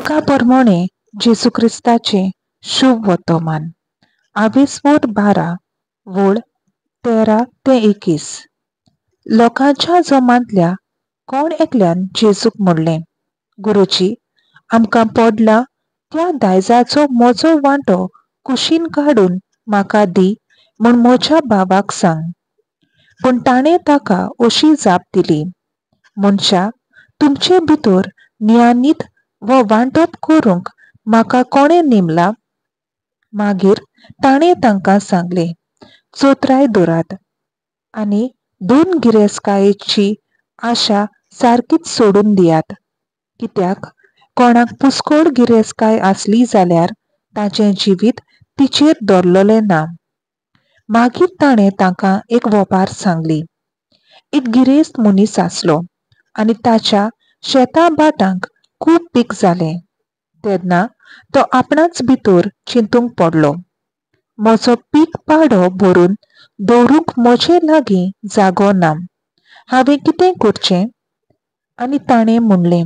का प्रमाणे जेसू ख्रिस्ताचे शुभ वर्तमान 22:12 वळ 13 ते 21. लोकांच्या जमांतल्या कोण एकल्यान जेजूक म्हणलें, गुरुजी, आमकां पडला त्या दायजाचो म्हजो वांटो कुशीन काडून म्हाका दी म्हूण म्हज्या बाबाक सांग. पूण ताणें ताका अशी जाप दिली, मनशा, तुमचे भितर नियानीत व वांटप करूंक म्हाका कोणें नेमला? मागीर ताणें तांकां सांगलें, चोत्राय दवरात आनी 2 गिरेस्तकायेची आशा सारकीच सोडून दियात. कित्याक कोणाक पुस्कोळ गिरेस्तकाय आसली जाल्यार ताचें जिवीत तिचेर दवरलेलें ना. मागीर ताणें तांकां एक वोपार सांगली. एक गिरेस्त मनीस आसलो आनी ताच्या शेता बाटांक खूब पीक जालें. तेन्ना तो आपणाच भितर चिंतूंक पडलो, म्हजो पीक पाडो भरून दवरूंक म्हजे लागीं जागो ना. हांवें कितें करचें? आनी ताणें म्हणलें,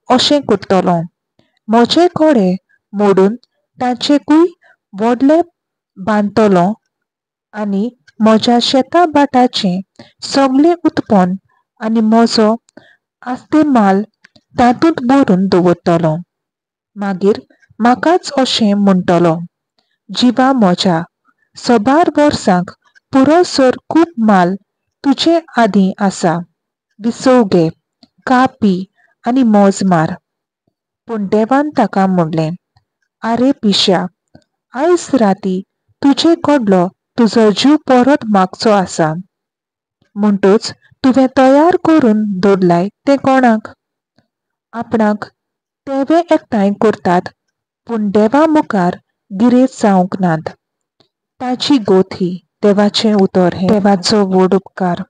अशें करतलों, म्हजे कोडे मोडून तांचेकूय व्हडलें बांदतलों आनी म्हज्या शेता बाटाचें सगळें उत्पन्न आनी म्हजो आस्ते माल तातूंत भरून दवरतलों. मागीर म्हाकाच अशें म्हणटलों, जिवा म्हज्या, 100 वर्सांक पुरोसर खूब माल तुजे आदीं आसा. विसव घे, खा पी आनी मोज मार. पूण देवान ताका म्हणलें, आरे पिश्या, आयज राती तुजे कडलो तुजो जीव परत मागचो आसा. म्हणटूच तुवें तयार करून दवरलाय तें कोणाक? आपणाक तेवे एकठांय करतात पूण देवा मुखार गिरेस्त जावंक नात. ताची गोथ ही देवाचें उतर हें देवाचो व्हड उपकार.